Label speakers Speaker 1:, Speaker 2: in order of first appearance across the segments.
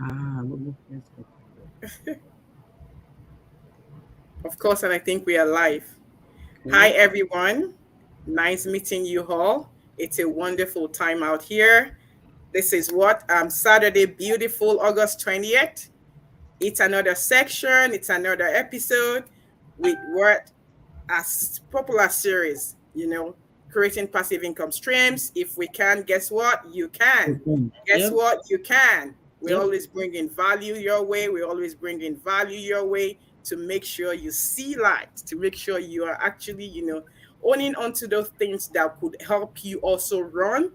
Speaker 1: Let's go.
Speaker 2: Of course, and I think we are live. Hi,
Speaker 1: Okay.
Speaker 2: everyone. Nice meeting you all. It's a wonderful time out here. This is what Saturday, beautiful August 20th. It's another section. It's another episode with what as popular series. Creating passive income streams. If we can, guess what? You can.
Speaker 1: Okay.
Speaker 2: Guess
Speaker 1: Yep.
Speaker 2: what? You can. We
Speaker 1: Yep.
Speaker 2: always bring in value your way. We always bring in value your way to make sure you see light, to make sure you are actually, owning onto those things that could help you also run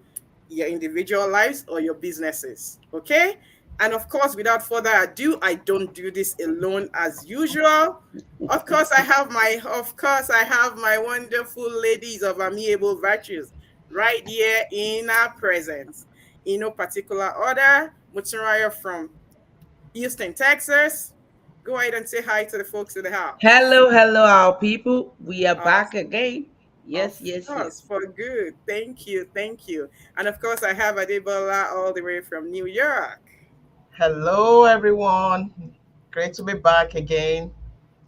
Speaker 2: your individual lives or your businesses. Okay. And of course, without further ado, I don't do this alone as usual. Of course, I have my wonderful ladies of amiable virtues right here in our presence. In no particular order, Mutsuraya from Houston, Texas. Go ahead and say hi to the folks in the house.
Speaker 3: Hello, hello, our people. We are back
Speaker 2: Awesome.
Speaker 3: again.
Speaker 2: Of
Speaker 3: Yes, yes,
Speaker 2: course,
Speaker 3: yes.
Speaker 2: for good. Thank you, thank you. And of course, I have Adebola all the way from New York.
Speaker 4: Hello, everyone. Great to be back again.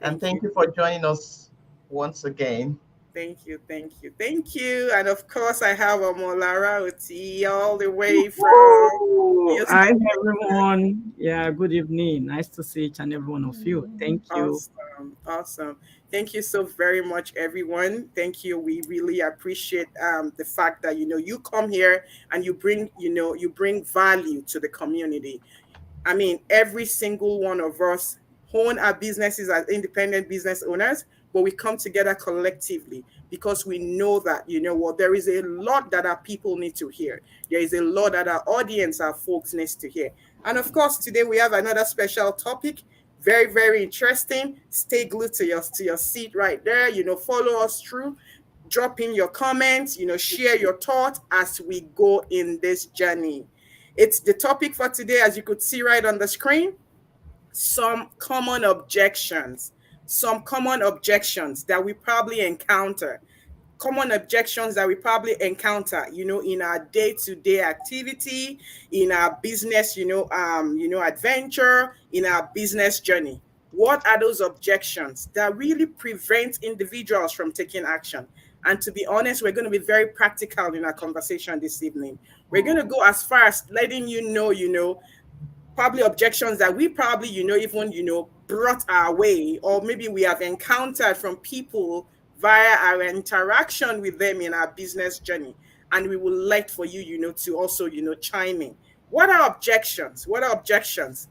Speaker 4: And
Speaker 2: Thank you.
Speaker 4: thank you for joining us once again.
Speaker 2: Thank you, thank you, thank you. And of course, I have Omolara Oti all the way from
Speaker 1: Woo! Hi,
Speaker 2: Houston.
Speaker 1: everyone. Yeah, good evening. Nice to see each and every one of you. Thank you.
Speaker 2: Awesome, awesome. Thank you so very much, everyone. Thank you. We really appreciate the fact that you come here and you bring value to the community. I mean, every single one of us own our businesses as independent business owners, but we come together collectively because we know that, what, there is a lot that our people need to hear. There is a lot that our audience, our folks needs to hear. And of course, today we have another special topic. Very, very interesting. Stay glued to your seat right there. Follow us through. Drop in your comments, share your thoughts as we go in this journey. It's the topic for today, as you could see right on the screen. Some common objections. Some common objections that we probably encounter. Common objections that we probably encounter, in our day-to-day activity, in our business, adventure, in our business journey. What are those objections that really prevent individuals from taking action? And to be honest, we're going to be very practical in our conversation this evening. We're going to go as far as letting probably objections that we probably, even, brought our way, or maybe we have encountered from people via our interaction with them in our business journey. And we would like for you, to also, chime in. What are objections? What are objections?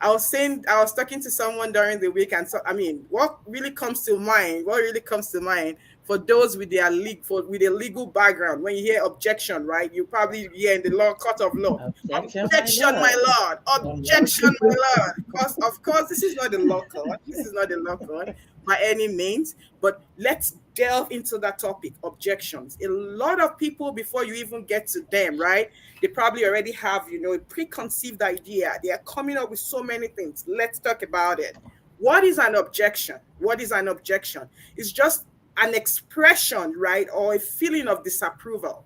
Speaker 2: I was talking to someone during the week, and so I mean, what really comes to mind? What really comes to mind for those with with a legal background? When you hear objection, right? You probably hear in the law, court of law,
Speaker 3: Objection, my
Speaker 2: objection,
Speaker 3: lord.
Speaker 2: my lord, objection, my lord. Of course, this is not the law court. This is not the law court by any means. But let's delve into that topic, objections. A lot of people, before you even get to them, right? They probably already have, a preconceived idea. They are coming up with so many things. Let's talk about it. What is an objection? What is an objection? It's just an expression, right, or a feeling of disapproval,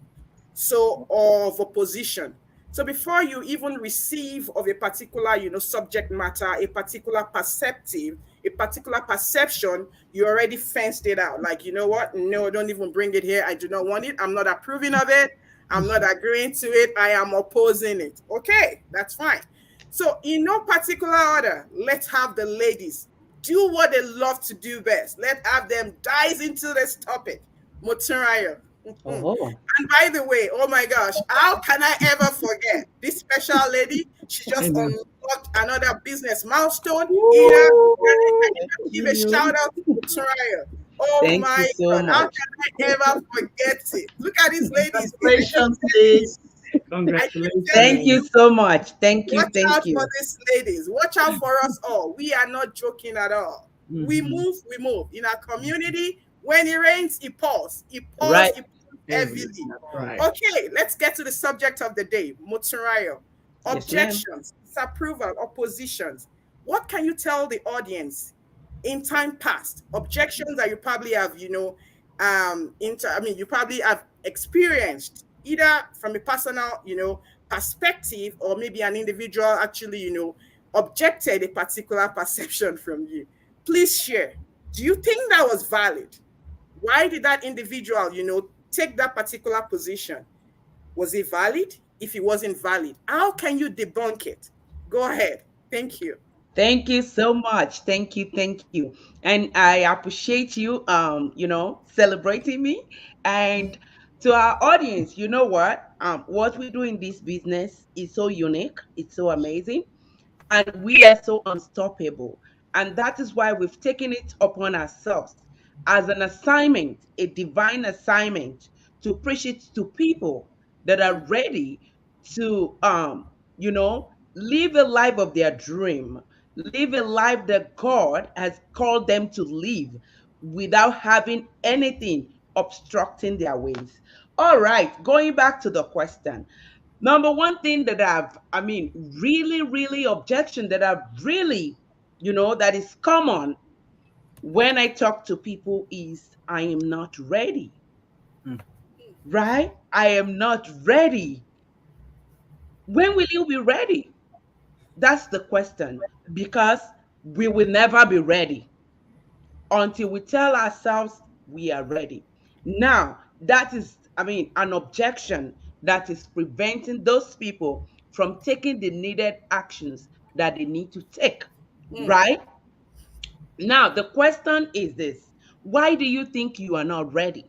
Speaker 2: so of opposition. So before you even receive of a particular, subject matter, a particular perceptive, a particular perception, you already fenced it out. Like, you know what? No, don't even bring it here. I do not want it. I'm not approving of it. I'm not agreeing to it. I am opposing it. Okay, that's fine. So in no particular order, let's have the ladies do what they love to do best. Let's have them dive into this topic. Moturaya.
Speaker 3: Oh,
Speaker 2: And by the way, oh my gosh, how can I ever forget this special lady? She just
Speaker 1: Amen.
Speaker 2: unlocked another business milestone. Ina,
Speaker 1: Woo!
Speaker 2: can I give a
Speaker 1: You.
Speaker 2: shout out to Soraya? Oh
Speaker 3: thank you
Speaker 2: my
Speaker 3: so
Speaker 2: God, how
Speaker 3: much.
Speaker 2: can I ever forget it? Look at these ladies.
Speaker 4: Congratulations, please.
Speaker 2: I keep telling
Speaker 3: Thank
Speaker 1: Congratulations.
Speaker 3: you so much. Thank you,
Speaker 2: watch
Speaker 3: thank
Speaker 2: out for
Speaker 3: you.
Speaker 2: these ladies. Watch out for us all. We are not joking at all. We
Speaker 1: Mhm.
Speaker 2: move, we move. In our community, when it rains, it pours.
Speaker 3: Right.
Speaker 2: It pours
Speaker 1: Heavy.
Speaker 2: heavily.
Speaker 1: That's right.
Speaker 2: Okay, let's get to the subject of the day. Motsurayo.
Speaker 3: Yes, ma'am.
Speaker 2: Objections, disapproval, oppositions. What can you tell the audience in time past? Objections that you probably have, you probably have experienced either from a personal, perspective, or maybe an individual actually, objected a particular perception from you. Please share. Do you think that was valid? Why did that individual, take that particular position? Was it valid? If it wasn't valid, how can you debunk it? Go ahead. Thank you.
Speaker 3: Thank you so much. Thank you. Thank you. And I appreciate you, celebrating me. And to our audience, you know what we do in this business is so unique. It's so amazing. And we are so unstoppable. And that is why we've taken it upon ourselves as an assignment, a divine assignment, to preach it to people that are ready to, live a life of their dream, live a life that God has called them to live without having anything obstructing their ways. All right, going back to the question. Number one thing that really, really objection that I've really, that is common when I talk to people is I am not ready.
Speaker 1: Mm.
Speaker 3: Right? I am not ready. When will you be ready? That's the question. Because we will never be ready until we tell ourselves we are ready. Now, that is, an objection that is preventing those people from taking the needed actions that they need to take,
Speaker 2: Mm,
Speaker 3: right? Now, the question is this: why do you think you are not ready?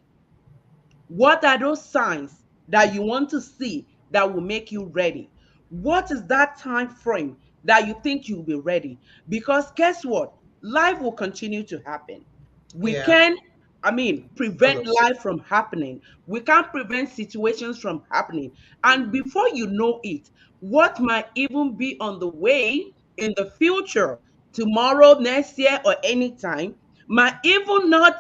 Speaker 3: What are those signs that you want to see that will make you ready? What is that time frame that you think you'll be ready? Because guess what? Life will continue to happen. We
Speaker 4: Yeah,
Speaker 3: can, prevent
Speaker 4: absolutely.
Speaker 3: life from happening. We can't prevent situations from happening. And before you know it, what might even be on the way in the future, tomorrow, next year, or anytime, might even not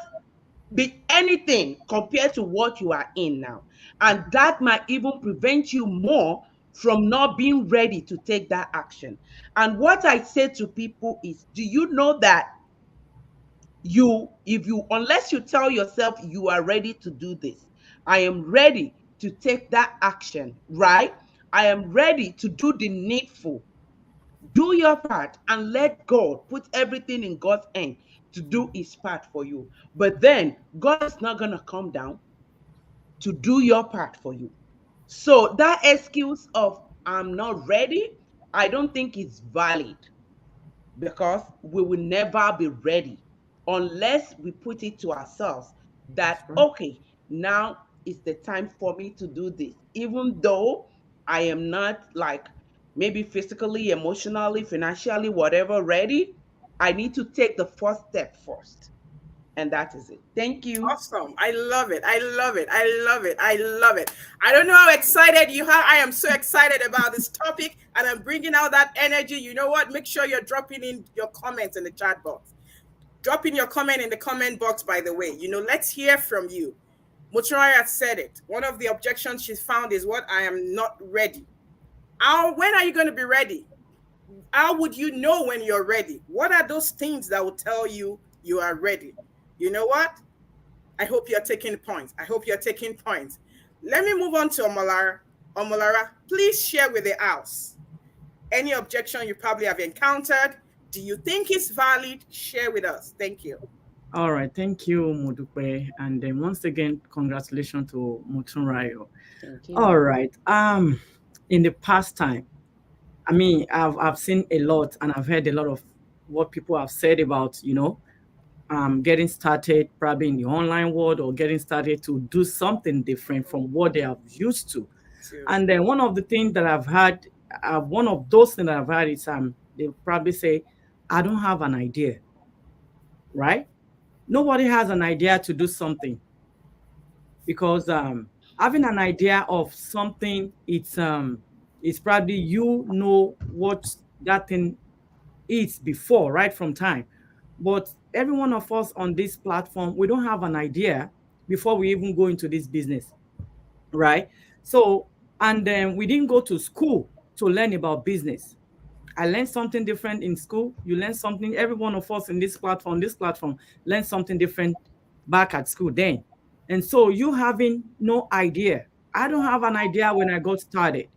Speaker 3: be anything compared to what you are in now. And that might even prevent you more from not being ready to take that action. And what I say to people is, do you know that unless you tell yourself you are ready to do this, I am ready to take that action, right? I am ready to do the needful. Do your part and let God put everything in God's hand to do his part for you. But then God is not going to come down to do your part for you. So that excuse of I'm not ready, I don't think it's valid, because we will never be ready unless we put it to ourselves
Speaker 1: That's
Speaker 3: that,
Speaker 1: right.
Speaker 3: okay, now is the time for me to do this. Even though I am not, like, maybe physically, emotionally, financially, whatever, ready, I need to take the first step first. And that is it. Thank you.
Speaker 2: awesome. I love it. I love it. I love it. I love it. I don't know how excited you are. I am so excited about this topic, and I'm bringing out that energy. You know what? Make sure you're dropping in your comments in the chat box. Drop in your comment in the comment box, by the way. Let's hear from you. Muturaya said it. One of the objections she found is what? I am not ready. When are you going to be ready? How would you know when you're ready? What are those things that will tell you you are ready? You know what? I hope you're taking points. I hope you're taking points. Let me move on to Omolara. Omolara, please share with the house any objection you probably have encountered. Do you think it's valid? Share with us. Thank you.
Speaker 1: All right, thank you, Mudupe, and then once again, congratulations to Mutunrayo.
Speaker 3: Thank you.
Speaker 1: All right. In the past time, I've seen a lot, and I've heard a lot of what people have said about, getting started probably in the online world, or getting started to do something different from what they are used to. And then one of the things that I've had, one of those things that I've had is they probably say, I don't have an idea, right? Nobody has an idea to do something, because having an idea of something, it's probably what that thing is before, right from time. But every one of us on this platform, we don't have an idea before we even go into this business, right? So, and then we didn't go to school to learn about business. I learned something different in school. You learn something. Every one of us in this platform, learned something different back at school then. And so you having no idea. I don't have an idea when I got started.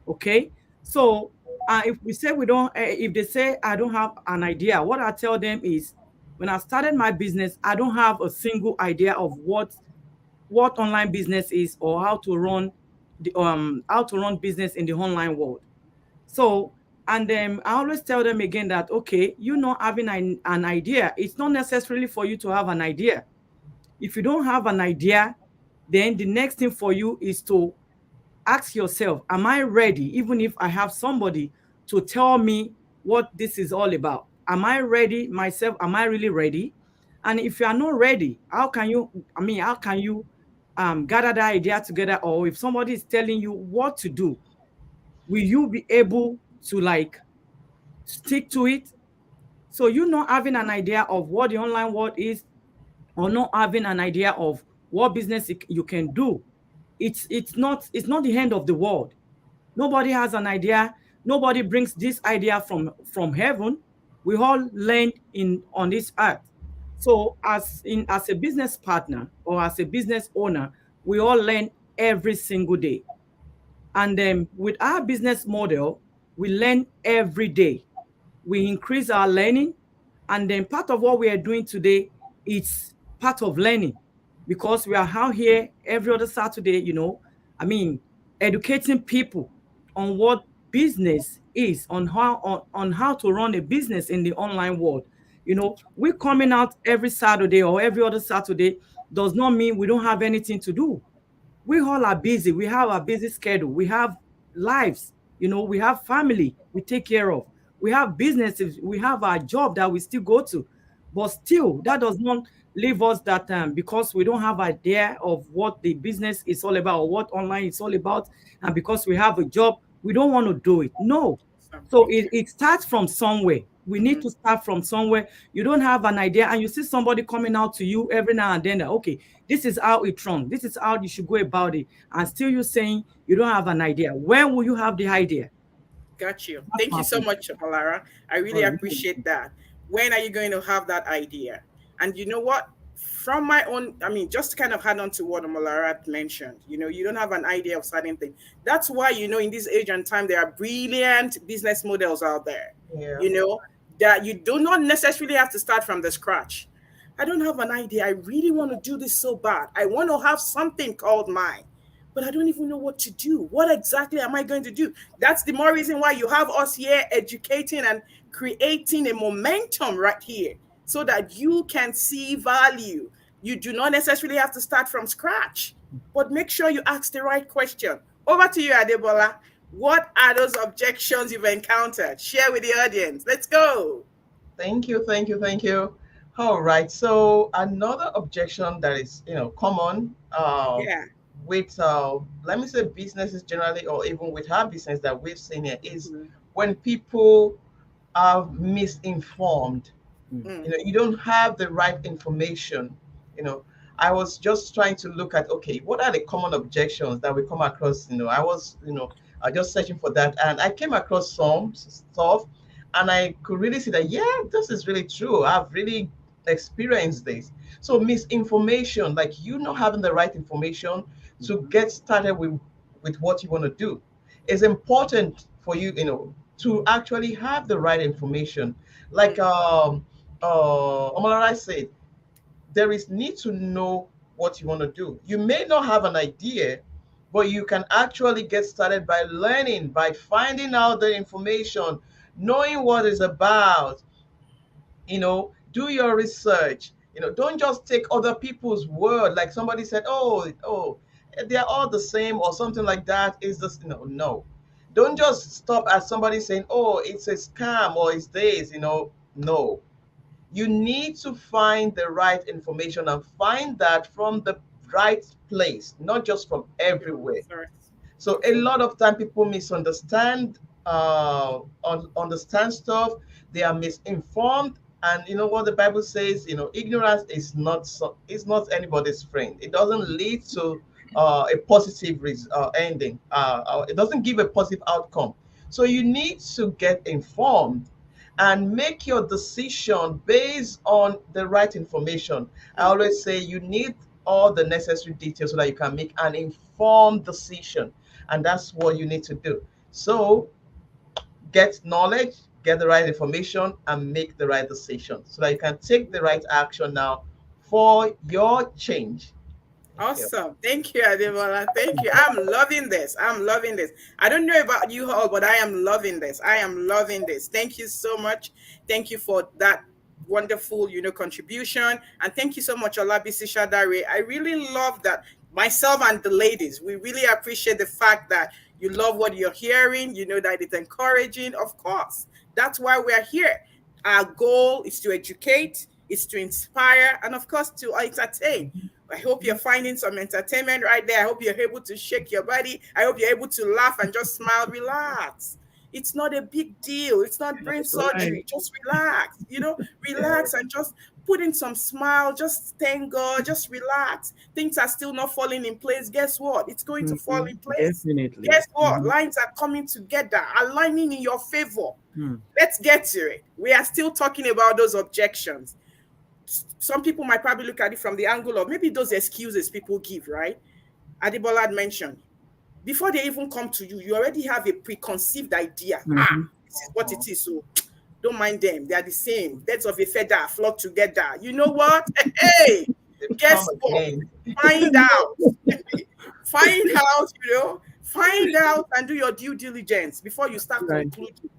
Speaker 1: Okay, so if we say we don't, if they say I don't have an idea, what I tell them is, when I started my business, I don't have a single idea of what online business is, or how to run business in the online world. So, and then I always tell them again that, okay, you not having an idea, it's not necessarily for you to have an idea. If you don't have an idea, then the next thing for you is to ask yourself, am I ready? Even if I have somebody to tell me what this is all about, am I ready myself? Am I really ready? And if you are not ready, how can you, how can you gather that idea together? Or if somebody is telling you what to do, will you be able to like stick to it? So you not having an idea of what the online world is, or not having an idea of what business you can do, it's not the end of the world. Nobody has an idea. Nobody brings this idea from heaven. We all learn in on this earth. So as a business partner or as a business owner, we all learn every single day. And then with our business model, we learn every day. We increase our learning. And then part of what we are doing today is part of learning, because we are out here every other Saturday, I mean, educating people on what business is, on how to run a business in the online world. We coming out every Saturday or every other Saturday does not mean we don't have anything to do. We all are busy. We have a busy schedule. We have lives. We have family we take care of. We have businesses. We have our job that we still go to. But still, that does not leave us that because we don't have idea of what the business is all about or what online is all about, and because we have a job, we don't want to do it. No. So
Speaker 2: Thank you.
Speaker 1: it starts from somewhere. We need to start from somewhere. You don't have an idea, and you see somebody coming out to you every now and then that, okay, this is how it runs. This is how you should go about it. And still you're saying you don't have an idea. When will you have the idea?
Speaker 2: Got you.
Speaker 1: That's
Speaker 2: Thank you
Speaker 1: my
Speaker 2: so
Speaker 1: point.
Speaker 2: much, Alara. I
Speaker 1: All
Speaker 2: really
Speaker 1: right.
Speaker 2: appreciate that. When are you going to have that idea? And you know what? From my own, just to kind of add on to what Alara mentioned, you don't have an idea of certain things. That's why, in this age and time, there are brilliant business models out there,
Speaker 4: Yeah.
Speaker 2: you know, that you do not necessarily have to start from the scratch. I don't have an idea. I really want to do this so bad. I want to have something called mine, but I don't even know what to do. What exactly am I going to do? That's the more reason why you have us here educating and creating a momentum right here so that you can see value. You do not necessarily have to start from scratch, but make sure you ask the right question. Over to you, Adebola. What are those objections you've encountered? Share with the audience. Let's go.
Speaker 4: Thank you, thank you, thank you. All right. So another objection that is, common
Speaker 2: Yeah.
Speaker 4: with, let me say, businesses generally, or even with our business that we've seen here, is
Speaker 2: Mhm.
Speaker 4: when people are misinformed.
Speaker 2: Mm.
Speaker 4: You don't have the right information. you know I was just trying to look at, okay, what are the common objections that we come across. I was just searching for that, and I came across some stuff, and I could really see that, yeah, this is really true. I've really experienced this. So misinformation, like you not having the right information to get started with what you want to do, is important for you, to actually have the right information. Like
Speaker 2: Mm.
Speaker 4: Omalari said, there is need to know what you want to do. You may not have an idea, but you can actually get started by learning, by finding out the information, knowing what it's about. Do your research. Don't just take other people's word. Like somebody said, oh, they're all the same or something like that. Is this, no. Don't just stop at somebody saying, oh, it's a scam or it's this. No. You need to find the right information and find that from the right place, not just from
Speaker 2: Your
Speaker 4: everywhere.
Speaker 2: resource.
Speaker 4: So a
Speaker 2: Okay.
Speaker 4: lot of time people misunderstand, understand stuff. They are misinformed, and you know what the Bible says. Ignorance is not anybody's friend. It doesn't lead to a positive ending. It doesn't give a positive outcome. So you need to get informed and make your decision based on the right information. I
Speaker 2: Mm.
Speaker 4: always say you need all the necessary details so that you can make an informed decision, and that's what you need to do. So get knowledge, get the right information, and make the right decision so that you can take the right action now for your change. Thank you.
Speaker 2: Awesome. Thank you, Adebola. Thank you. I'm loving this. I'm loving this. I don't know about you all, but I am loving this. I am loving this. Thank you so much. Thank you for that wonderful, contribution. And thank you so much, Olabisi Shadare. I really love that. Myself and the ladies, we really appreciate the fact that you love what you're hearing, that it's encouraging. Of course, that's why we're here. Our goal is to educate, is to inspire, and of course, to entertain. I hope you're finding some entertainment right there. I hope you're able to shake your body. I hope you're able to laugh and just smile, relax. It's not a big deal. It's not brain
Speaker 1: That's right.
Speaker 2: surgery. Just relax, relax and just put in some smile. Just thank God. Just relax. Things are still not falling in place. Guess what? It's going to fall
Speaker 1: Mhm.
Speaker 2: in place.
Speaker 1: Definitely.
Speaker 2: Guess what?
Speaker 1: Mhm.
Speaker 2: Lines are coming together, aligning in your favor.
Speaker 1: Hmm.
Speaker 2: Let's get to it. We are still talking about those objections. Some people might probably look at it from the angle of maybe those excuses people give, right? Adibola had mentioned, before they even come to you, you already have a preconceived idea.
Speaker 1: Mhm.
Speaker 2: This is what it is. So don't mind them. They are the same. Birds of a feather flock together. You know what? Hey,
Speaker 4: They've come
Speaker 2: guess what?
Speaker 4: again.
Speaker 2: Find out. Find out, find out and do your due diligence before you start
Speaker 1: Right.
Speaker 2: concluding.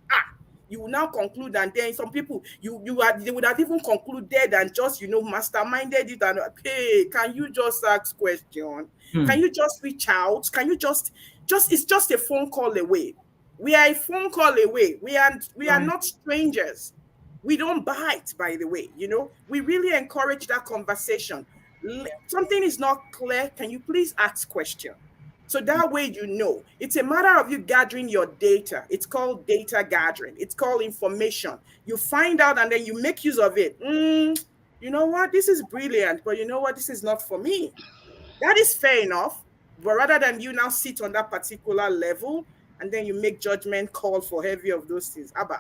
Speaker 2: You will now conclude, and then some people they would have even concluded and just masterminded it and hey, can you just ask question?
Speaker 1: Hmm.
Speaker 2: Can you just reach out? Can you just it's just a phone call away. We are a phone call away. We are
Speaker 1: Right.
Speaker 2: not strangers. We don't bite, by the way. We really encourage that conversation. Something is not clear. Can you please ask question? So that way, it's a matter of you gathering your data. It's called data gathering. It's called information. You find out and then you make use of it. You know what? This is brilliant, but you know what? This is not for me. That is fair enough. But rather than you now sit on that particular level and then you make judgment call for heavy of those things. Abba.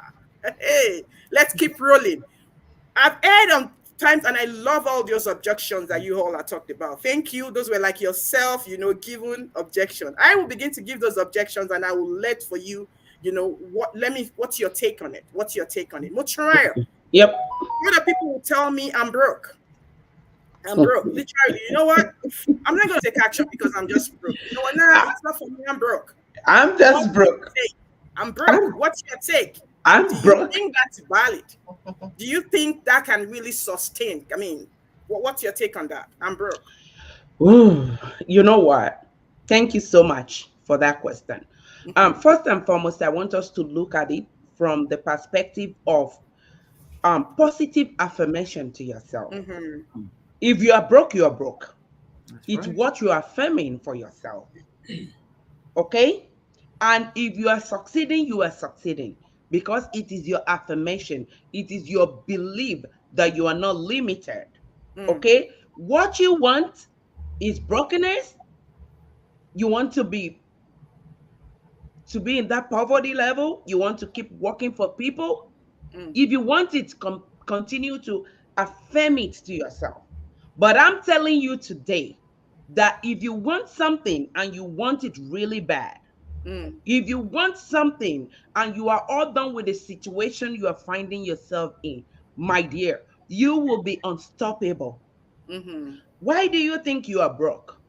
Speaker 2: Hey, let's keep rolling. I've heard on times, and I love all those objections that you all are talked about. Thank you. Those were like yourself, given objection. I will begin to give those objections, and I will let for you, what's your take on it? What's your take on it? Mocharayo,
Speaker 3: Yep.
Speaker 2: other people will tell me I'm broke. I'm broke. Literally, you know what? I'm not going to take action because I'm just broke. You know what? Nah, it's not for me. I'm broke.
Speaker 3: I'm
Speaker 2: What's
Speaker 3: just
Speaker 2: your
Speaker 3: broke.
Speaker 2: take? I'm broke.
Speaker 3: I'm,
Speaker 2: What's your take? Do
Speaker 3: I'm
Speaker 2: you
Speaker 3: broke.
Speaker 2: think that's valid? Do you think that can really sustain? I mean, what's your take on that? I'm broke.
Speaker 3: Ooh, you know what? Thank you so much for that question.
Speaker 2: Mm-hmm,
Speaker 3: First and foremost, I want us to look at it from the perspective of positive affirmation to yourself.
Speaker 2: mm-hmm,
Speaker 3: If you are broke, you are broke.
Speaker 1: That's
Speaker 3: It's
Speaker 1: right.
Speaker 3: what you are affirming for yourself. Okay? And if you are succeeding, you are succeeding because it is your affirmation, it is your belief that you are not limited.
Speaker 2: mm,
Speaker 3: Okay? What you want is brokenness. You want to be in that poverty level. You want to keep working for people.
Speaker 2: mm,
Speaker 3: If you want it, continue to affirm it to yourself. But I'm telling you today that if you want something and you want it really bad,
Speaker 2: mm,
Speaker 3: if you want something and you are all done with the situation you are finding yourself in, my dear, you will be unstoppable.
Speaker 2: mm-hmm,
Speaker 3: Why do you think you are broke?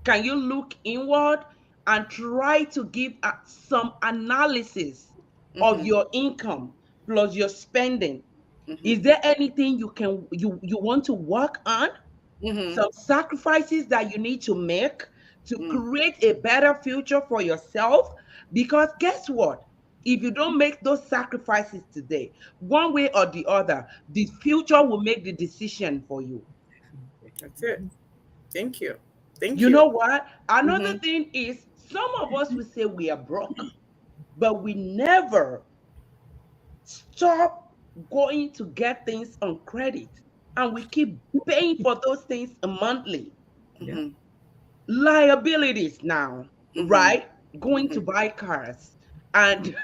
Speaker 3: Can you look inward and try to give some analysis of
Speaker 2: mm-hmm,
Speaker 3: your income plus your spending?
Speaker 2: mm-hmm,
Speaker 3: Is there anything you want to work on?
Speaker 2: mm-hmm,
Speaker 3: Some sacrifices that you need to make to
Speaker 2: mm,
Speaker 3: create a better future for yourself? Because guess what? If you don't make those sacrifices today, one way or the other, the future will make the decision for you.
Speaker 2: that's it. Thank you. Thank
Speaker 3: You
Speaker 2: you.
Speaker 3: know what? Another
Speaker 2: Mm-hmm,
Speaker 3: thing is some of us will say we are broke, but we never stop going to get things on credit. And we keep paying for those things monthly.
Speaker 1: Yeah.
Speaker 2: mm-hmm,
Speaker 3: Liabilities now,
Speaker 2: mm-hmm,
Speaker 3: right? Going to
Speaker 2: mm-hmm,
Speaker 3: buy cars and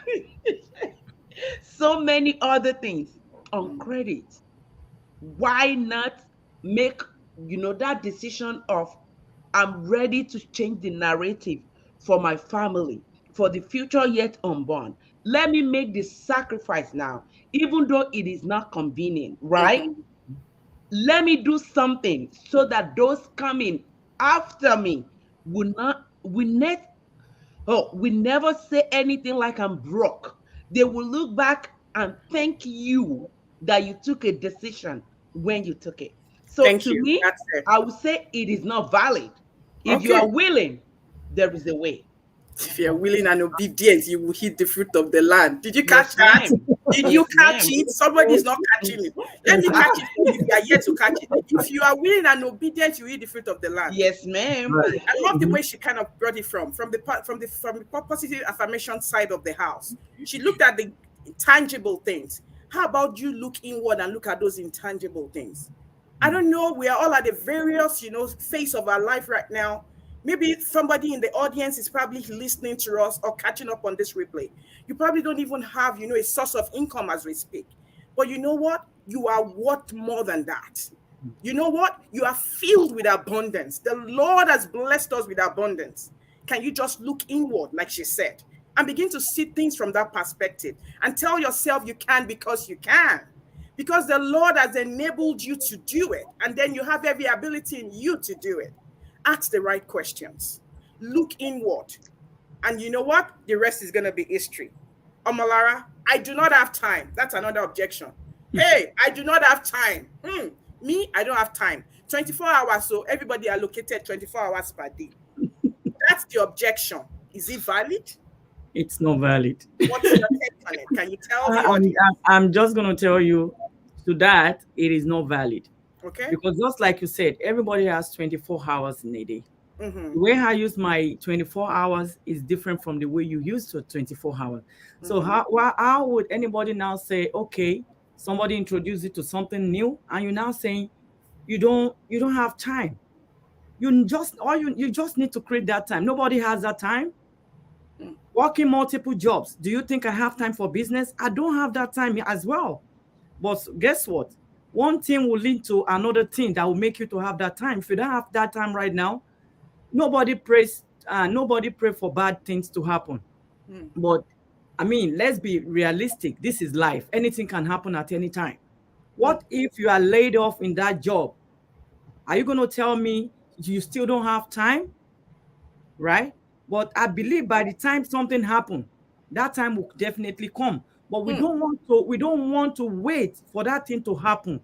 Speaker 3: so many other things on
Speaker 2: mm,
Speaker 3: credit. Why not make that decision of I'm ready to change the narrative for my family, for the future yet unborn. Let me make the sacrifice now, even though it is not convenient, right?
Speaker 2: Mhm.
Speaker 3: Let me do something so that those coming after me will never say anything like I'm broke. They will look back and thank you that you took a decision when you took it. So
Speaker 2: Thank
Speaker 3: to
Speaker 2: you.
Speaker 3: me,
Speaker 2: That's it.
Speaker 3: I would say it is not valid. If you
Speaker 2: Okay.
Speaker 3: are willing, there is a way.
Speaker 2: If you're willing and obedient, you will eat the fruit of the land. Did you catch
Speaker 3: Yes,
Speaker 2: that?
Speaker 3: ma'am.
Speaker 2: Did you
Speaker 3: Yes,
Speaker 2: catch
Speaker 3: ma'am.
Speaker 2: it? Somebody is not catching it. Let me catch it for you if you are yet to catch it. If you are willing and obedient, you eat the fruit of the land.
Speaker 3: Yes, ma'am.
Speaker 1: Right.
Speaker 2: I love the
Speaker 1: Mhm.
Speaker 2: way she kind of brought it from the positive affirmation side of the house. She looked at the tangible things. How about you look inward and look at those intangible things? I don't know. We are all at the various, phase of our life right now. Maybe somebody in the audience is probably listening to us or catching up on this replay. You probably don't even have, a source of income as we speak. But you know what? You are worth more than that. You know what? You are filled with abundance. The Lord has blessed us with abundance. Can you just look inward, like she said, and begin to see things from that perspective and tell yourself you can because you can? Because the Lord has enabled you to do it, and then you have every ability in you to do it. Ask the right questions, look inward, and you know what? The rest is going to be history. Omalara, I do not have time. That's another objection. Hey, I do not have time. Me, I don't have time. 24 hours, so everybody allocated 24 hours per day. That's the objection. Is it valid?
Speaker 1: It's not valid.
Speaker 2: What's your take on it? Can you tell the
Speaker 1: I'm,
Speaker 2: audience?
Speaker 1: I'm just going to tell you to that it is not valid
Speaker 2: Okay?
Speaker 1: because just like you said, everybody has 24 hours in a day.
Speaker 2: Mm-hmm.
Speaker 1: The way I use my 24 hours is different from the way you use your 24 hours. So
Speaker 2: Mm-hmm.
Speaker 1: how would anybody now say, okay, somebody introduced you to something new and you're now saying you don't have time. You just need to create that time. Nobody has that time.
Speaker 2: Mm.
Speaker 1: Working multiple jobs. Do you think I have time for business? I don't have that time as well. But guess what? One thing will lead to another thing that will make you to have that time. If you don't have that time right now, nobody pray for bad things to happen.
Speaker 2: Mm.
Speaker 1: But I mean, let's be realistic. This is life. Anything can happen at any time.
Speaker 2: Mm.
Speaker 1: What if you are laid off in that job? Are you going to tell me you still don't have time? Right? But I believe by the time something happens, that time will definitely come. But we
Speaker 2: Mm.
Speaker 1: don't want to wait for that thing to happen,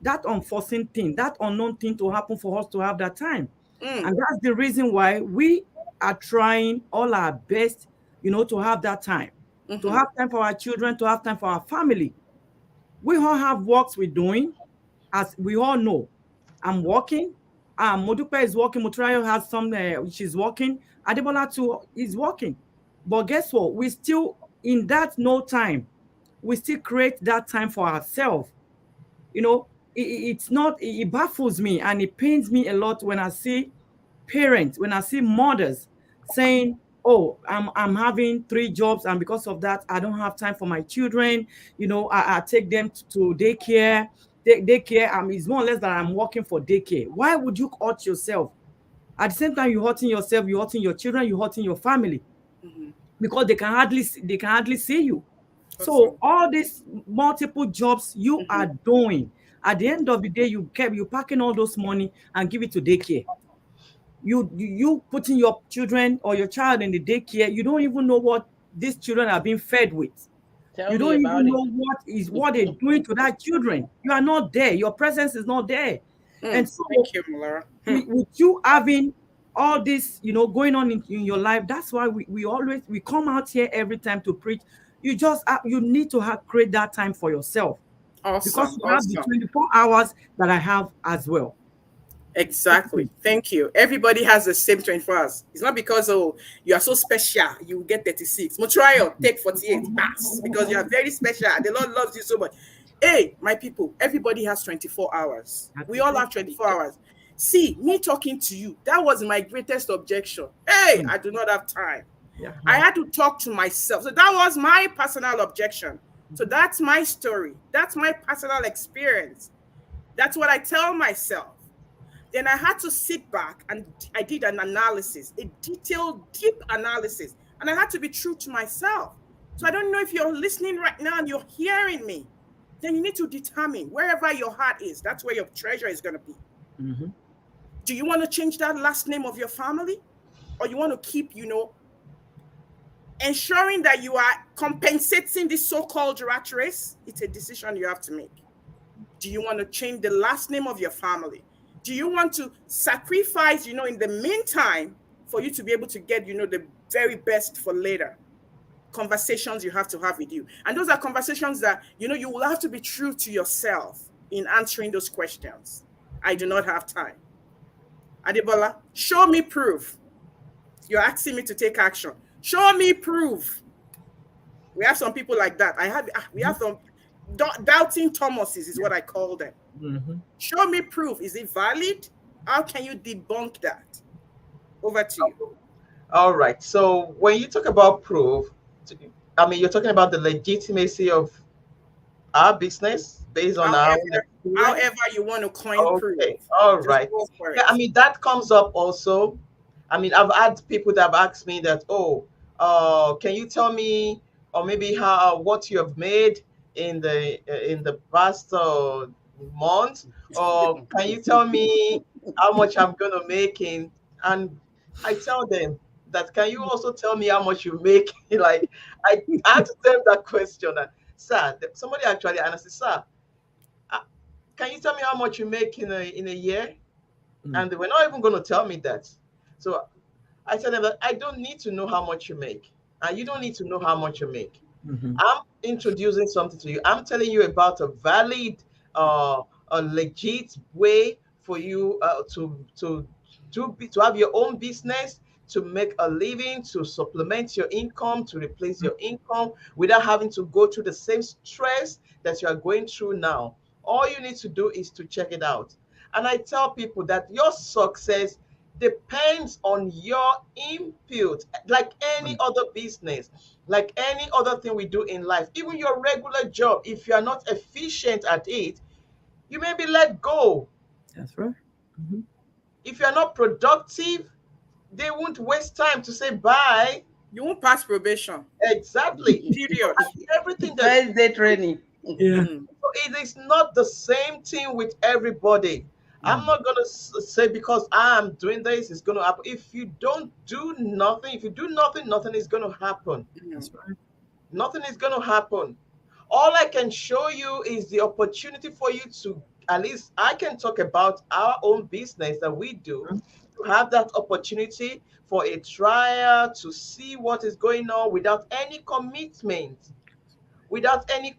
Speaker 1: that unforeseen thing, that unknown thing to happen for us to have that time.
Speaker 2: Mm.
Speaker 1: And that's the reason why we are trying all our best, to have that time, to
Speaker 2: Mm-hmm.
Speaker 1: have time for our children, to have time for our family. We all have works we're doing, as we all know. I'm working. Modupe is working. Mutrayo has some. She's working. Adebola too is working. But guess what? We still in that no time. We still create that time for ourselves. It's not. It baffles me and it pains me a lot when I see parents, when I see mothers saying, "Oh, I'm having 3 jobs, and because of that, I don't have time for my children. I take them to daycare. Daycare, is more or less that I'm working for daycare. Why would you hurt yourself? At the same time, you're hurting yourself, you're hurting your children, you're hurting your family
Speaker 2: Mm-hmm.
Speaker 1: because they can hardly see you. So
Speaker 2: Awesome.
Speaker 1: all these multiple jobs you
Speaker 2: Mm-hmm.
Speaker 1: are doing, at the end of the day, you packing all those money and give it to daycare. You putting your children or your child in the daycare, you don't even know what these children are being fed with.
Speaker 3: Tell
Speaker 1: You
Speaker 3: me
Speaker 1: don't
Speaker 3: about
Speaker 1: even
Speaker 3: it.
Speaker 1: know what they're doing to that children. You are not there. Your presence is not there. And
Speaker 2: Thank
Speaker 1: so
Speaker 2: you, Malara.
Speaker 1: with you having all this, going on in your life, that's why we come out here every time to preach. You need to create that time for yourself because
Speaker 2: Awesome.
Speaker 1: you have the
Speaker 2: Awesome.
Speaker 1: 24 hours that I have as well.
Speaker 2: Exactly. Thank you. Everybody has the same 24 hours. It's not because, oh, you are so special, you will get 36. Motrial, take 48, pass, because you are very special. The Lord loves you so much. Hey, my people, everybody has 24 hours.
Speaker 1: That
Speaker 2: We
Speaker 1: is
Speaker 2: all
Speaker 1: it.
Speaker 2: have 24 hours. See, me talking to you, that was my greatest objection. Hey,
Speaker 1: Mm.
Speaker 2: I do not have time.
Speaker 1: Yeah.
Speaker 2: I had to talk to myself. So that was my personal objection. So that's my story. That's my personal experience. That's what I tell myself. Then I had to sit back and I did an analysis, a detailed, deep analysis. And I had to be true to myself. So I don't know if you're listening right now and you're hearing me. Then you need to determine wherever your heart is, that's where your treasure is going to be.
Speaker 1: Mm-hmm.
Speaker 2: Do you want to change that last name of your family? Or you want to keep, ensuring that you are compensating this so-called rat race? It's a decision you have to make. Do you want to change the last name of your family? Do you want to sacrifice, in the meantime, for you to be able to get, the very best for later? Conversations you have to have with you. And those are conversations that, you will have to be true to yourself in answering those questions. I do not have time. Adebola, show me proof. You're asking me to take action. Show me proof. We have some people like that. We have some doubting Thomases is what I call them.
Speaker 1: Mm-hmm.
Speaker 2: Show me proof. Is it valid? How can you debunk that? Over to you.
Speaker 4: All right. So when you talk about proof, I mean, you're talking about the legitimacy of our business based on our own experience.
Speaker 2: However you want to coin proof.
Speaker 4: Okay. All
Speaker 2: Just
Speaker 4: right.
Speaker 2: go for
Speaker 4: Yeah,
Speaker 2: it.
Speaker 4: I mean, that comes up also. I mean, I've had people that have asked me that, can you tell me, or maybe how what you have made in the past month, or can you tell me how much I'm gonna make in? And I tell them that, can you also tell me how much you make? Like, I asked them that question, and sir, somebody actually, and I said, sir, uh, can you tell me how much you make in a year? And they were not even going to tell me that. So I told them that I don't need to know how much you make, and you don't need to know how much you make.
Speaker 1: Mm-hmm.
Speaker 4: I'm introducing something to you. I'm telling you about a valid, a legit way for you to have your own business, to make a living, to supplement your income, to replace your income without having to go through the same stress that you are going through now. All you need to do is to check it out. And I tell people that your success depends on your input, like any other business, like any other thing we do in life, even your regular job. If you are not efficient at it, you may be let go.
Speaker 1: That's right. Mm-hmm.
Speaker 4: If you are not productive, they won't waste time to say bye.
Speaker 2: You won't pass probation.
Speaker 4: Exactly.
Speaker 2: Period.
Speaker 4: Everything that
Speaker 3: First day training.
Speaker 1: Yeah.
Speaker 2: Mm.
Speaker 4: it is not the same thing with everybody. I'm not gonna say because I'm doing this, it's gonna happen. If you don't do nothing, if you do nothing, nothing is gonna happen.
Speaker 1: That's right.
Speaker 4: Nothing is gonna happen. All I can show you is the opportunity for you to, at least I can talk about our own business that we do, to have that opportunity for a trial to see what is going on without any commitment, without any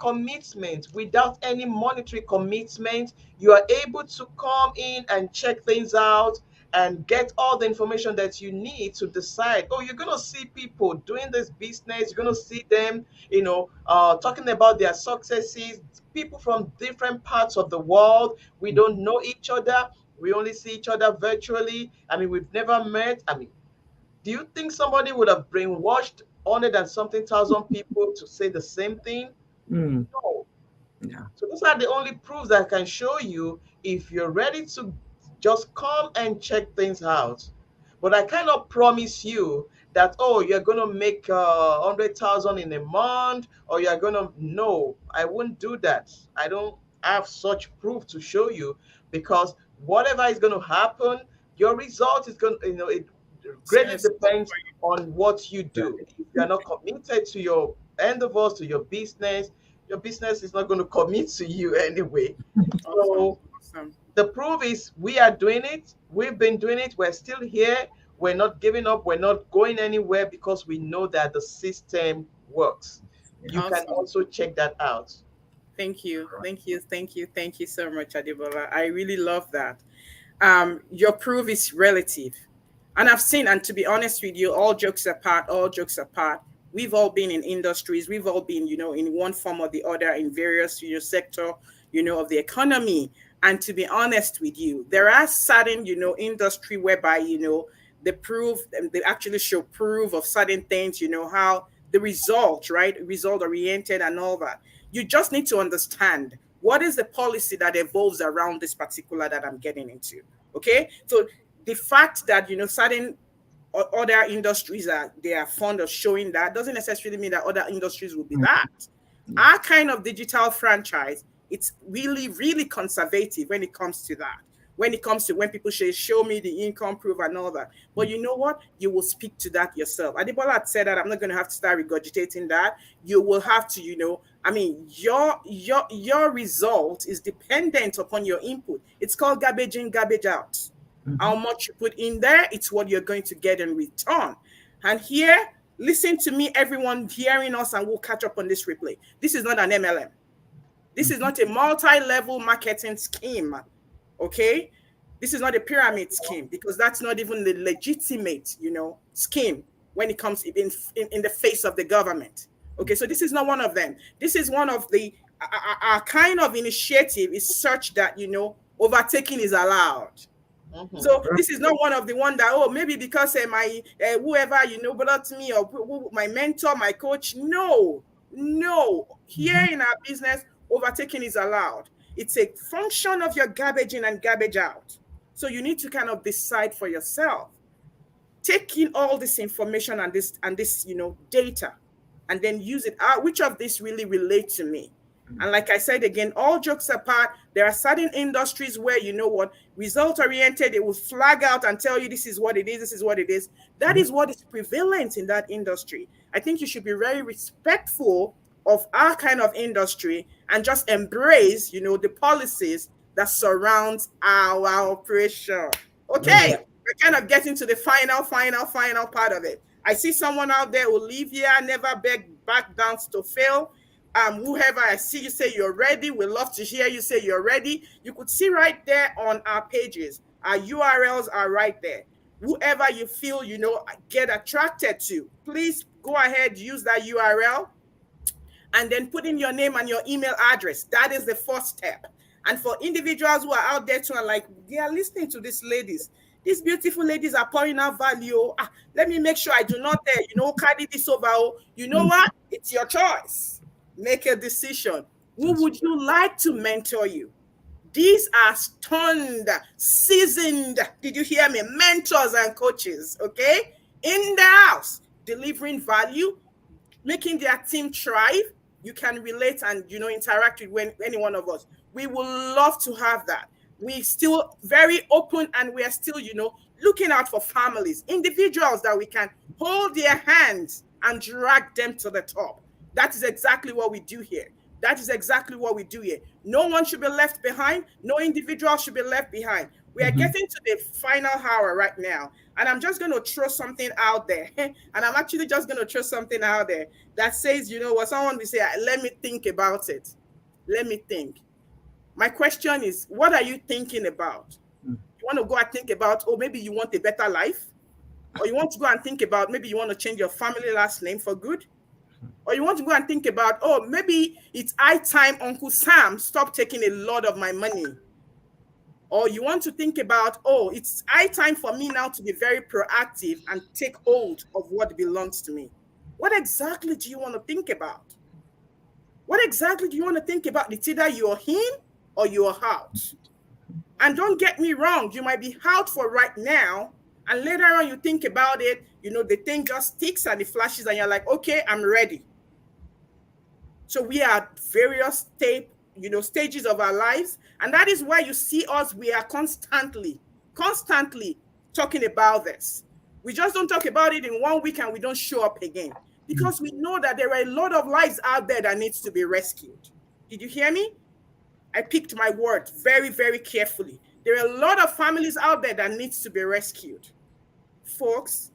Speaker 4: monetary commitment. You are able to come in and check things out and get all the information that you need to decide. Oh, you're going to see people doing this business. You're going to see them, talking about their successes, people from different parts of the world. We don't know each other. We only see each other virtually. I mean, we've never met. I mean, do you think somebody would have brainwashed 100 and something thousand people to say the same thing?
Speaker 1: Mm.
Speaker 4: No.
Speaker 1: Yeah.
Speaker 4: So those are the only proofs that I can show you if you're ready to just come and check things out. But I cannot promise you that, oh, you're gonna make 100,000 in a month, or you're gonna. No, I wouldn't do that. I don't have such proof to show you, because whatever is gonna happen, your result is gonna, it greatly
Speaker 2: Serious.
Speaker 4: depends on what you do.
Speaker 1: Right.
Speaker 4: If you're not committed to your endeavors, to your business is not going to commit to you anyway.
Speaker 2: Awesome.
Speaker 4: So
Speaker 2: Awesome.
Speaker 4: the proof is we are doing it. We've been doing it. We're still here. We're not giving up. We're not going anywhere, because we know that the system works. You can
Speaker 2: Awesome.
Speaker 4: also check that out.
Speaker 2: Thank you. Thank you. Thank you. Thank you so much, Adebola. I really love that. Your proof is relative. And I've seen, and to be honest with you, all jokes apart, we've all been in industries, we've all been, in one form or the other in various, sector, of the economy. And to be honest with you, there are certain, industry whereby, they actually show proof of certain things, how the result, right? Result oriented and all that. You just need to understand what is the policy that evolves around this particular that I'm getting into. Okay. So the fact that, certain other industries are they are fond of showing that doesn't necessarily mean that other industries will be
Speaker 1: Mm.
Speaker 2: that. Our kind of digital franchise, it's really, really conservative when it comes to that. When it comes to when people say, show me the income proof and all that. But you know what? You will speak to that yourself. Adibola had said that I'm not going to have to start regurgitating that. You will have to, I mean, your result is dependent upon your input. It's called garbage in, garbage out. How
Speaker 1: Mhm.
Speaker 2: much you put in there, it's what you're going to get in return. And here, listen to me, everyone hearing us, and we'll catch up on this replay. This is not an MLM. This is
Speaker 1: Mhm.
Speaker 2: not a multi-level marketing scheme. Okay? This is not a pyramid scheme because that's not even the legitimate, scheme when it comes in the face of the government. Okay, so this is not one of them. This is one of the our kind of initiative is such that overtaking is allowed.
Speaker 4: Mhm.
Speaker 2: So this is not one of the one that, oh, maybe because my whoever brought me, or my mentor, my coach. No, no. Here
Speaker 1: Mhm.
Speaker 2: in our business, overtaking is allowed. It's a function of your garbage in and garbage out. So you need to kind of decide for yourself. Take in all this information and this data, and then use it out. Which of this really relate to me? And like I said again, all jokes apart, there are certain industries where what, result oriented, it will flag out and tell you this is what it is, this is what it is. That is what is prevalent in that industry. I think you should be very respectful of our kind of industry and just embrace the policies that surround our operation.
Speaker 1: Okay.
Speaker 2: Okay, we're kind of getting to the final part of it. I see someone out there, Olivia, never beg back down to fail. Whoever I see you say you're ready, we love to hear you say you're ready. You could see right there on our pages. Our URLs are right there. Whoever you feel, get attracted to, please go ahead, use that URL and then put in your name and your email address. That is the first step. And for individuals who are out there too, and like they are listening to these ladies, these beautiful ladies are pouring out value. Let me make sure I do not, carry this over. You know
Speaker 1: Mm.
Speaker 2: what? It's your choice. Make a decision. Who
Speaker 1: That's
Speaker 2: would you like to mentor you? These are stunned, seasoned, did you hear me? Mentors and coaches, okay? In the house, delivering value, making their team thrive. You can relate and interact with any one of us. We would love to have that. We still very open, and we are still looking out for families, individuals that we can hold their hands and drag them to the top. That is exactly what we do here. That is exactly what we do here. No one should be left behind. No individual should be left behind. We are
Speaker 1: Mhm.
Speaker 2: getting to the final hour right now. And I'm just going to throw something out there. And I'm actually just going to throw something out there that says, what someone will say, let me think about it. Let me think. My question is, what are you thinking about?
Speaker 1: Mm.
Speaker 2: You want to go and think about, oh, maybe you want a better life? Or you want to go and think about, maybe you want to change your family last name for good? Or you want to go and think about, oh, maybe it's high time Uncle Sam stop taking a lot of my money. Or you want to think about, oh, it's high time for me now to be very proactive and take hold of what belongs to me. What exactly do you want to think about? What exactly do you want to think about? It's either you're in or you're out. And don't get me wrong, you might be out for right now, and later on you think about it, the thing just sticks and it flashes, and you're like, okay, I'm ready. So we are various stages of our lives, and that is why you see us. We are constantly talking about this. We just don't talk about it in 1 week and we don't show up again
Speaker 1: Mm.
Speaker 2: because we know that there are a lot of lives out there that needs to be rescued. Did you hear me? I picked my words very, very carefully. There are a lot of families out there that needs to be rescued. Folks,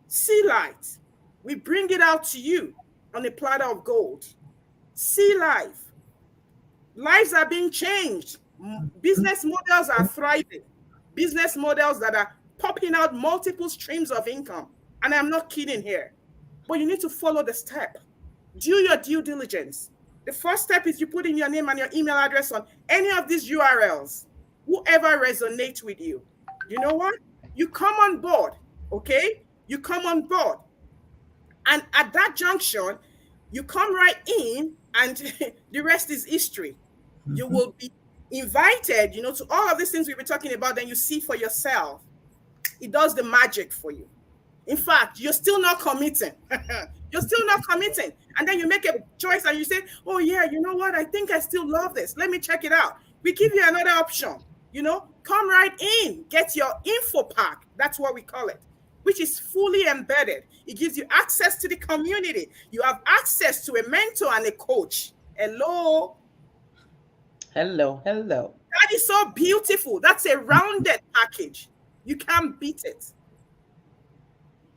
Speaker 2: see light. We bring it out to you on a platter of gold. See life. Lives are being changed. Business models are thriving. Business models that are popping out multiple streams of income. And I'm not kidding here. But you need to follow the step. Do your due diligence. The first step is you put in your name and your email address on any of these URLs. Whoever resonates with you. You know what? You come on board, okay? You come on board. And at that junction, you come right in, and the rest is history. You
Speaker 1: Mhm.
Speaker 2: will be invited, to all of these things we've been talking about, then you see for yourself. It does the magic for you. In fact, you're still not committing. You're still not committing. And then you make a choice and you say, oh, yeah, you know what? I think I still love this. Let me check it out. We give you another option. Come right in, get your info pack. That's what we call it, which is fully embedded. It gives you access to the community. You have access to a mentor and a coach. Hello.
Speaker 3: Hello, hello.
Speaker 2: That is so beautiful. That's a rounded package. You can't beat it.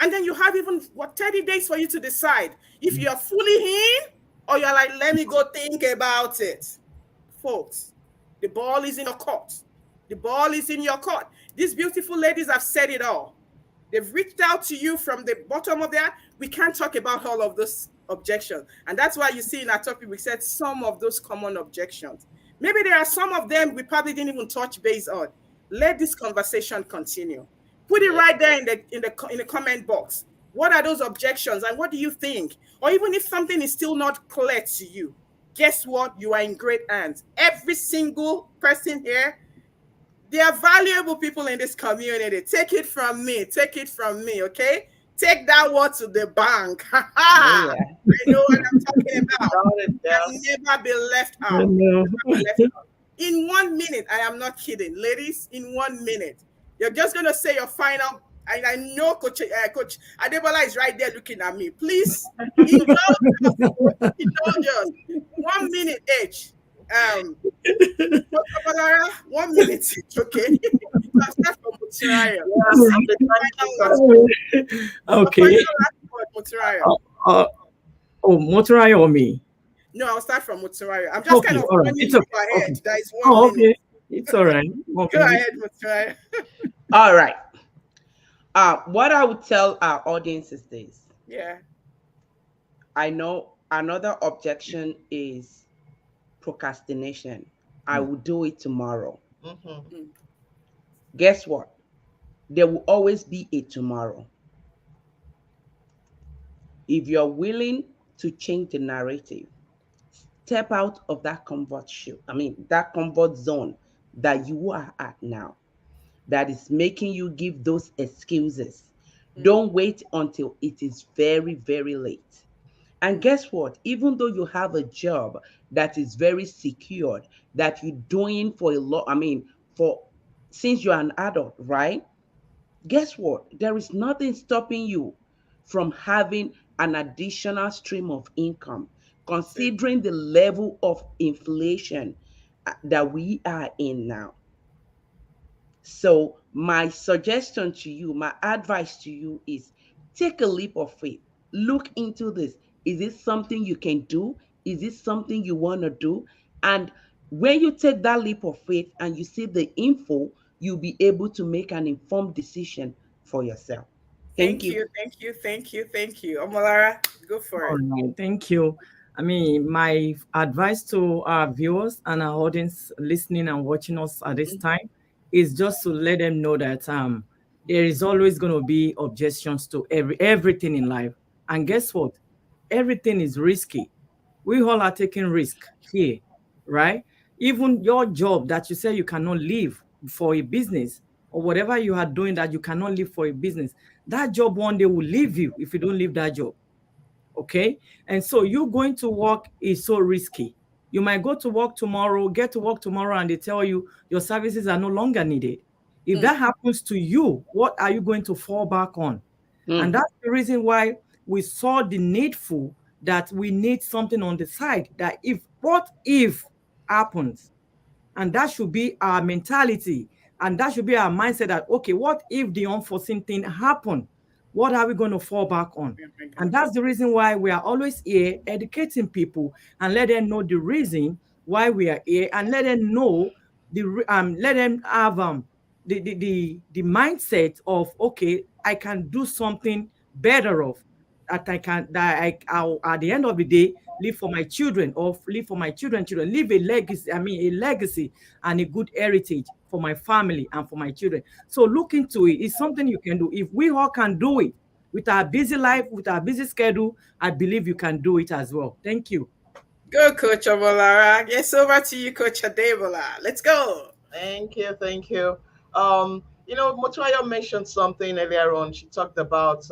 Speaker 2: And then you have even 30 days for you to decide if you're fully in or you're like, let me go think about it. Folks, the ball is in your court. The ball is in your court. These beautiful ladies have said it all. They've reached out to you from the bottom of their. We can't talk about all of those objections. And that's why you see in our topic, we said some of those common objections. Maybe there are some of them we probably didn't even touch base on. Let this conversation continue. Put it right there in the comment box. What are those objections and what do you think? Or even if something is still not clear to you, guess what? You are in great hands. Every single person here, they are valuable people in this community. Take it from me. Take it from me, okay? Take that word to the bank.
Speaker 3: Yeah.
Speaker 2: I know what I'm talking about. I'll never be left out. In 1 minute, I am not kidding. Ladies, in 1 minute, you're just going to say your final. And I know Coach Adebola is right there looking at me. Please, indulge us. Indulge us. 1 minute each. 1 minute each, okay? I'll start from Mutiraya.
Speaker 1: Okay. Mutiraya or me?
Speaker 2: No, I'll start from Mutiraya. I'm just kind of running you ahead.
Speaker 1: Okay.
Speaker 2: That is 1 minute.
Speaker 1: Okay. It's all right.
Speaker 2: Go ahead, Mutiraya.
Speaker 3: All right. What I would tell our audience is this.
Speaker 2: Yeah.
Speaker 3: I know another objection is procrastination. I will do it tomorrow.
Speaker 4: Mm-hmm.
Speaker 3: Guess what? There will always be a tomorrow. If you're willing to change the narrative, step out of that that comfort zone that you are at now, that is making you give those excuses. Don't wait until it is very, very late. And guess what? Even though you have a job that is very secured, that you're doing for a lot, since you're an adult, right? Guess what? There is nothing stopping you from having an additional stream of income, considering the level of inflation that we are in now. So my suggestion to you, my advice to you is take a leap of faith. Look into this. Is it something you can do? Is it something you want to do? And when you take that leap of faith and you see the info, you'll be able to make an informed decision for yourself. Thank you.
Speaker 2: Thank you. Omolara, go for it.
Speaker 1: All right. Thank you. My advice to our viewers and our audience listening and watching us at this time is just to let them know that there is always going to be objections to everything in life. And guess what? Everything is risky. We all are taking risk here, right? Even your job that you say you cannot leave for a business or whatever you are doing that you cannot leave for a business, that job one day will leave you if you don't leave that job. Okay? And so you going to work is so risky. You might go to work tomorrow, get to work tomorrow, and they tell you your services are no longer needed. If that happens to you, what are you going to fall back on? And that's the reason why we saw the needful that we need something on the side that what if happens? And that should be our mentality. And that should be our mindset that, okay, what if the unforeseen thing happen? What are we going to fall back on? And that's the reason why we are always here educating people and let them know the reason why we are here and let them know let them have the mindset of, okay, I can do something better of I'll at the end of the day live for my children or live for my children, leave a legacy, a legacy and a good heritage for my family and for my children. So look into it. It's something you can do. If we all can do it with our busy life, with our busy schedule, I believe you can do it as well. Thank you.
Speaker 2: Go, Coach Omolara. Yes, over to you, Coach Adebola. Let's go.
Speaker 4: Thank you. Motoya mentioned something earlier on. She talked about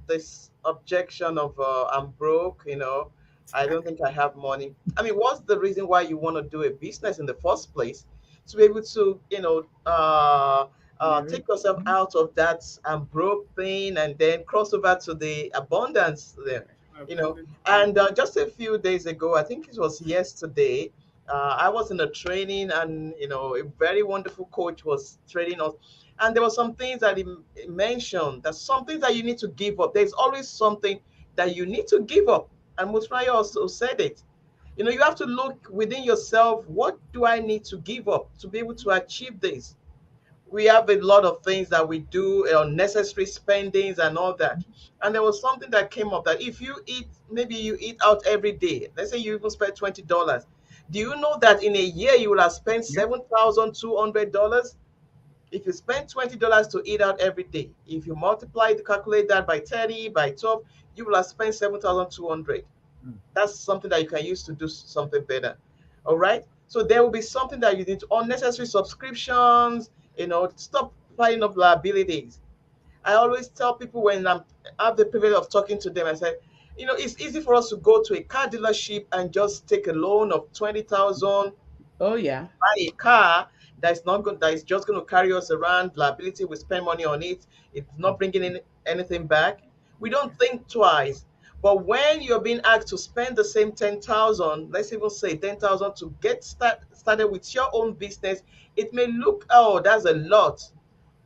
Speaker 4: this objection of I'm broke. I don't think I have money. I mean, what's the reason why you want to do a business in the first place? To be able to,
Speaker 1: Very.
Speaker 4: take yourself out of that I'm broke thing and then cross over to the abundance there. You know,
Speaker 2: Abundant.
Speaker 4: and just a few days ago, I think it was yesterday, I was in a training, and a very wonderful coach was training us, and there were some things that he mentioned. That some things that you need to give up. There's always something that you need to give up, and Musmaya also said it. You have to look within yourself. What do I need to give up to be able to achieve this? We have a lot of things that we do, unnecessary spendings and all that. And there was something that came up that if you eat, maybe you eat out every day. Let's say you even spend $20. Do you know that in a year you will have spent
Speaker 1: Yeah.
Speaker 4: $7,200? If you spend $20 to eat out every day, if you calculate that by 30, by 12, you will have spent 7,200.
Speaker 1: Mm.
Speaker 4: That's something that you can use to do something better. All right. So there will be something that you need to unnecessary subscriptions, stop piling up liabilities. I always tell people when I have the privilege of talking to them, I said, it's easy for us to go to a car dealership and just take a loan of 20,000,
Speaker 3: Oh yeah.
Speaker 4: buy a car that is just going to carry us around. Liability, we spend money on it. It's not bringing in anything back. We don't think twice. But when you're being asked to spend the same 10,000, let's even say 10,000 to get started with your own business, it may look, oh, that's a lot.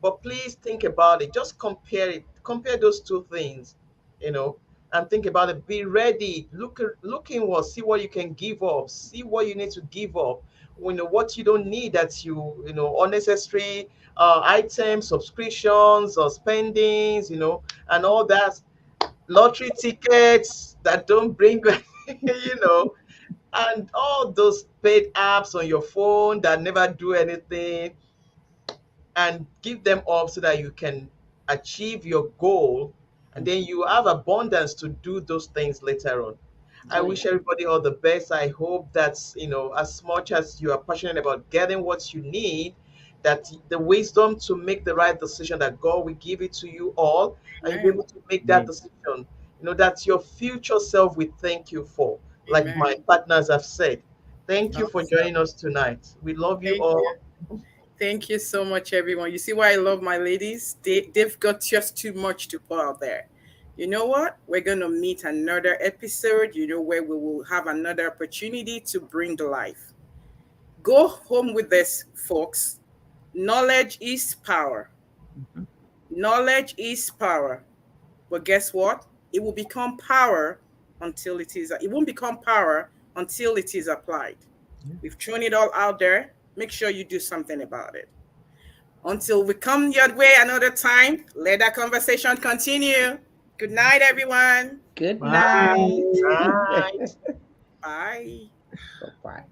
Speaker 4: But please think about it. Just compare it. Compare those two things, you know, and think about it. Be ready. Look inward. See what you can give up. See what you need to give up. What you don't need, that unnecessary items, subscriptions or spendings, and all that. Lottery tickets that don't bring, you know, and all those paid apps on your phone that never do anything, and give them up so that you can achieve your goal, and then you have abundance to do those things later on. I
Speaker 3: Oh
Speaker 4: wish
Speaker 3: yeah.
Speaker 4: everybody all the best. I hope that, as much as you are passionate about getting what you need, that the wisdom to make the right decision, that God will give it to you all, and you'll be
Speaker 2: Amen.
Speaker 4: able to make that
Speaker 1: Amen.
Speaker 4: decision. That your future self will thank you for, like
Speaker 2: Amen.
Speaker 4: my partners have said. Thank you for
Speaker 2: Awesome.
Speaker 4: joining us tonight. We love you
Speaker 2: Thank you.
Speaker 4: all.
Speaker 2: Thank you so much, everyone. You see why I love my ladies? They've got just too much to put out there. You know what? We're going to meet another episode, where we will have another opportunity to bring the life. Go home with this, folks. Knowledge is power.
Speaker 1: Mhm.
Speaker 2: Knowledge is power. But guess what? It will become power it won't become power until it is applied.
Speaker 1: Yeah.
Speaker 2: We've thrown it all out there. Make sure you do something about it. Until we come your way another time, let that conversation continue. Good night, everyone.
Speaker 3: Good
Speaker 1: Bye.
Speaker 3: night.
Speaker 4: Bye.
Speaker 2: Bye.
Speaker 3: Bye-bye.